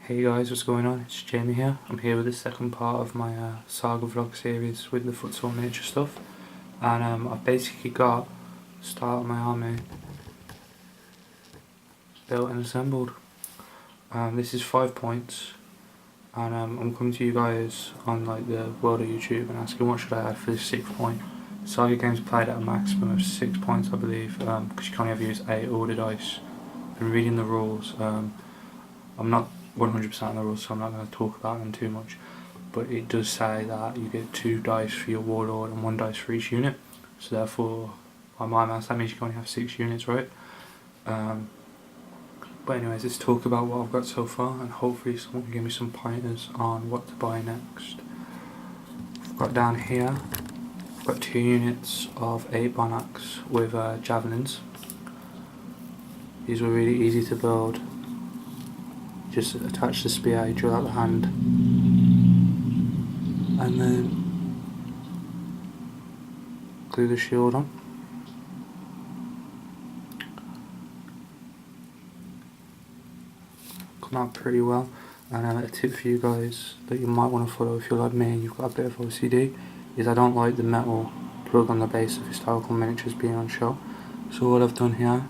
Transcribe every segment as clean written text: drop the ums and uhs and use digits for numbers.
Hey guys, what's going on? It's Jamie here. I'm here with the second part of my Saga vlog series with the futsal miniature stuff, and I've basically got the start of my army built and assembled. This is 5 points, and I'm coming to you guys on like the world of YouTube and asking what should I add for this 6th point. Saga games played at a maximum of 6 points, I believe, because you can only ever use 8 order dice. And reading the rules, I'm not 100% on the rules, so I'm not going to talk about them too much, but it does say that you get 2 dice for your warlord and 1 dice for each unit, so therefore by my maths that means you can only have 6 units, right? But anyways, let's talk about what I've got so far, and hopefully someone can give me some pointers on what to buy next. I've got down here, I've got 2 units of 8 Bonacks with javelins. These were really easy to build. Just attach the spear, you drill out the hand, and then glue the shield on. Come out pretty well. And a tip for you guys that you might want to follow if you're like me and you've got a bit of OCD is I don't like the metal plug on the base of historical miniatures being on show. So what I've done here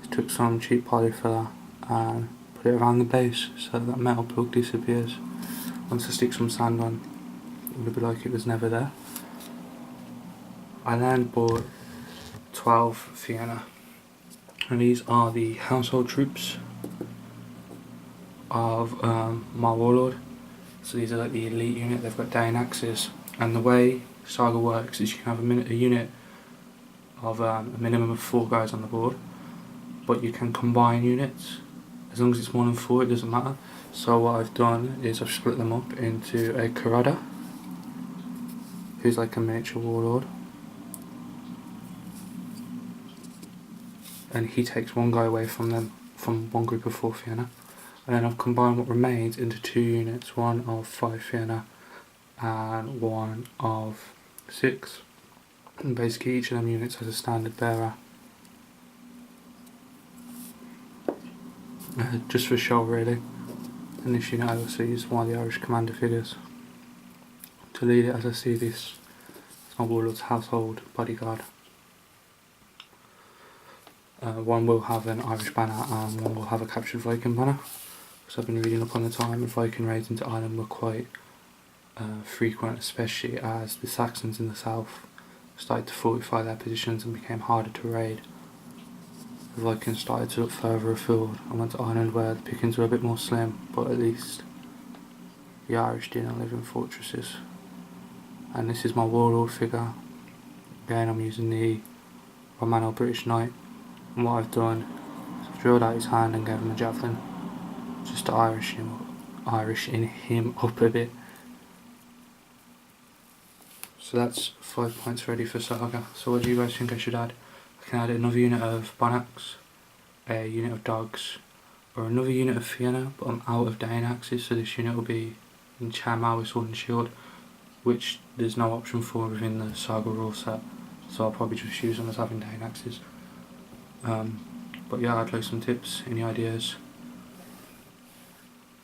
is took some cheap polyfiller and put it around the base so that metal plug disappears. Once I stick some sand on, it'll be like it was never there. I then bought 12 Fianna, and these are the household troops of my warlord. So these are like the elite unit. They've got Dane axes, and the way Saga works is you can have a unit of a minimum of 4 guys on the board, but you can combine units. As long as it's more than 4, it doesn't matter. So what I've done is I've split them up into a Karada, who's like a miniature warlord, and he takes 1 guy away from them, from 1 group of 4 Fianna. And then I've combined what remains into 2 units, 1 of 5 Fianna and 1 of 6. And basically each of them units has a standard bearer. Just for show really. And this unit I also used one of the Irish commander figures to lead it, as I see this as my warlord's household bodyguard. 1 will have an Irish banner and 1 will have a captured Viking banner. So I've been reading up on the time, and Viking raids into Ireland were quite frequent, especially as the Saxons in the south started to fortify their positions and became harder to raid. The Vikings started to look further afield and went to Ireland where the pickings were a bit more slim, but at least the Irish didn't live in fortresses. And this is my warlord figure. Again, I'm using the Romano-British Knight, and what I've done is I've drilled out his hand and gave him a javelin, just to Irish in him up a bit. So that's 5 points ready for Saga. So what do you guys think I should add? I can add another unit of Bonacks, a unit of dogs, or another unit of Fianna, but I'm out of Dane axes, so this unit will be in Chainmail with Sword and Shield, which there's no option for within the Saga rule set, so I'll probably just use them as having Dane axes. But yeah, I'd like some tips, any ideas,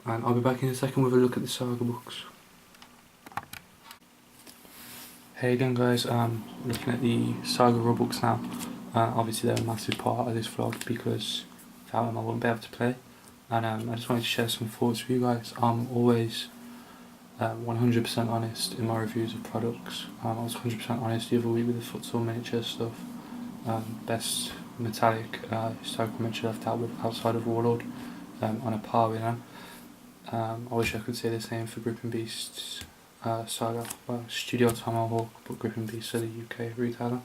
and I'll be back in a second with a look at the Saga books. Hey again guys, looking at the Saga rulebooks now. Obviously they're a massive part of this vlog because without them I wouldn't be able to play, and I just wanted to share some thoughts with you guys. I'm always 100% honest in my reviews of products. I was 100% honest the other week with the futsal miniature stuff. Best metallic historical miniature I've dealt with outside of Warlord, on a par with them. I wish I could say the same for Gripping Beasts Saga, well, Studio Tomahawk, but Gripping Beasts are the UK retailer.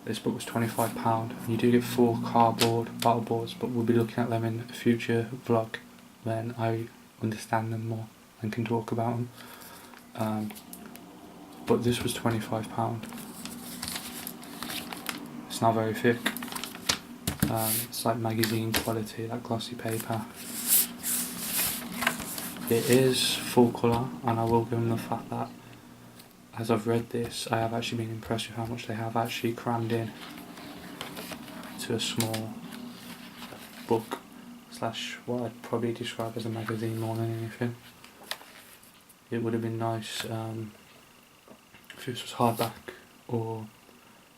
This book was £25. You do get 4 cardboard battle boards, but we'll be looking at them in a future vlog when I understand them more and can talk about them. But this was £25. It's not very thick. It's like magazine quality, that glossy paper. It is full colour, and I will give them the fact that as I've read this, I have actually been impressed with how much they have actually crammed in to a small book. slash what I'd probably describe as a magazine more than anything. It would have been nice if this was hardback, or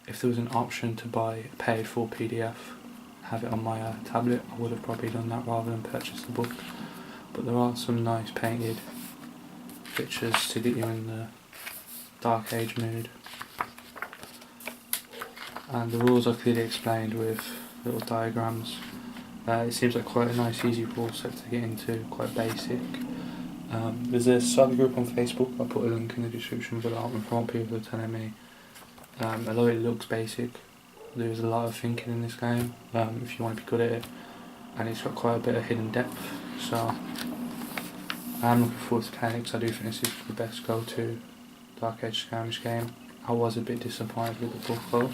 if there was an option to buy a paid for PDF, have it on my tablet. I would have probably done that rather than purchase the book. But there are some nice painted pictures to get you in the Dark Age mood, and the rules are clearly explained with little diagrams. It seems like quite a nice easy rule set to get into, quite basic. There's a Saga group on Facebook, I'll put a link in the description below, and from what people are telling me, although it looks basic, there's a lot of thinking in this game if you want to be good at it, and it's got quite a bit of hidden depth, so I'm looking forward to playing it because I do think this is the best go-to Dark Age skirmish game. I was a bit disappointed with the book though.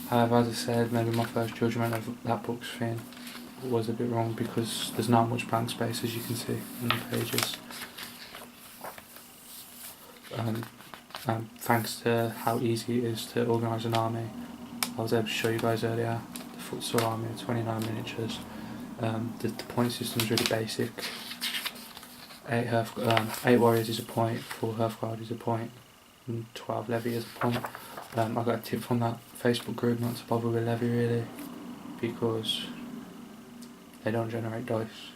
However, as I said, maybe my first judgment of that book's thing was a bit wrong because there's not much blank space, as you can see in the pages. Thanks to how easy it is to organise an army, I was able to show you guys earlier the Foot army of 29 miniatures. The point system is really basic. 8 warriors is a point, 4 Hearthguard is a point, and 12 levy is a point. I got a tip from that Facebook group not to bother with levy really, because they don't generate dice.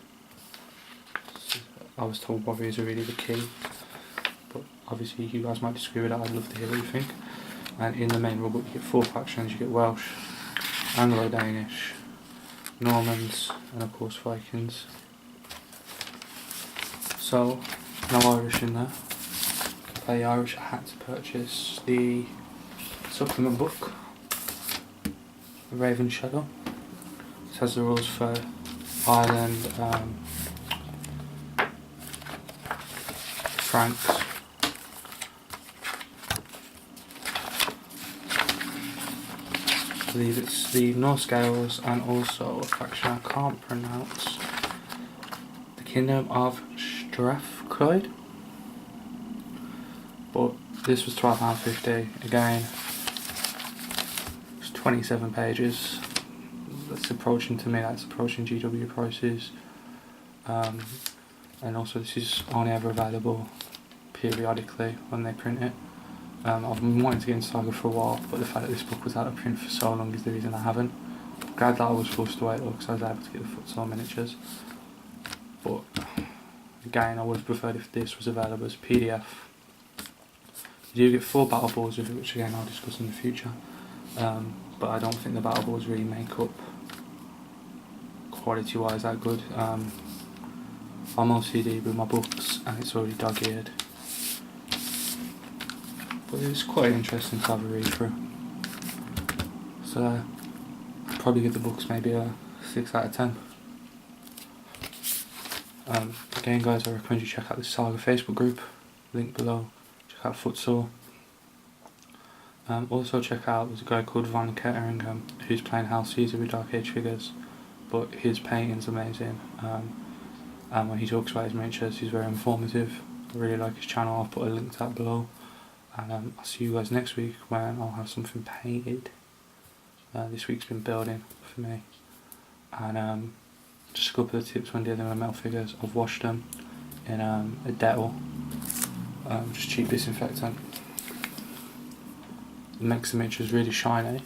I was told warriors are really the key, but obviously you guys might disagree with that. I'd love to hear what you think. And in the main rulebook you get 4 factions. You get Welsh, Anglo-Danish, Normans, and of course Vikings. So, no Irish in there. To play Irish, I had to purchase the supplement book, Raven Shadow. It has the rules for Ireland, Franks, I believe it's the Norse Gaels, and also a faction I can't pronounce, the Kingdom of Strathclyde. But this was £12.50 again. It's 27 pages. That's approaching GW prices. And also this is only ever available periodically when they print it. I've been wanting to get into Saga for a while, but the fact that this book was out of print for so long is the reason I haven't. Glad that I was forced to wait though, because I was able to get the Futsal miniatures. But again, I would have preferred if this was available as a PDF. You do get 4 battle boards with it, which again I'll discuss in the future. But I don't think the battle boards really make up quality wise that good. I'm OCD with my books and it's already dog-eared. But it's quite interesting to have a read through. So I'd probably give the books maybe a 6 out of 10. Again guys, I recommend you check out the Saga Facebook group, link below. Check out Futsal. Also check out, there's a guy called Van Ketteringham who's playing House Caesar with Dark Age figures, but his painting's amazing. And when he talks about his miniatures, he's very informative. I really like his channel. I'll put a link to that below. And I'll see you guys next week when I'll have something painted. This week's been building for me. And just a couple of tips when dealing with metal figures. I've washed them in a Dettol, just cheap disinfectant. It makes the miniatures really shiny,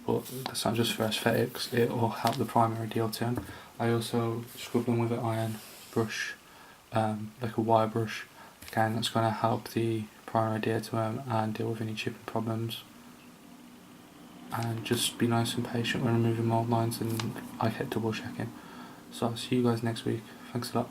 but that's not just for aesthetics, it will help the primary deal tone. I also scrub them with an iron brush, like a wire brush. Again, that's going to help the primary adhere to them and deal with any chipping problems. And just be nice and patient when removing mould lines, and I kept double checking. So I'll see you guys next week. Thanks a lot.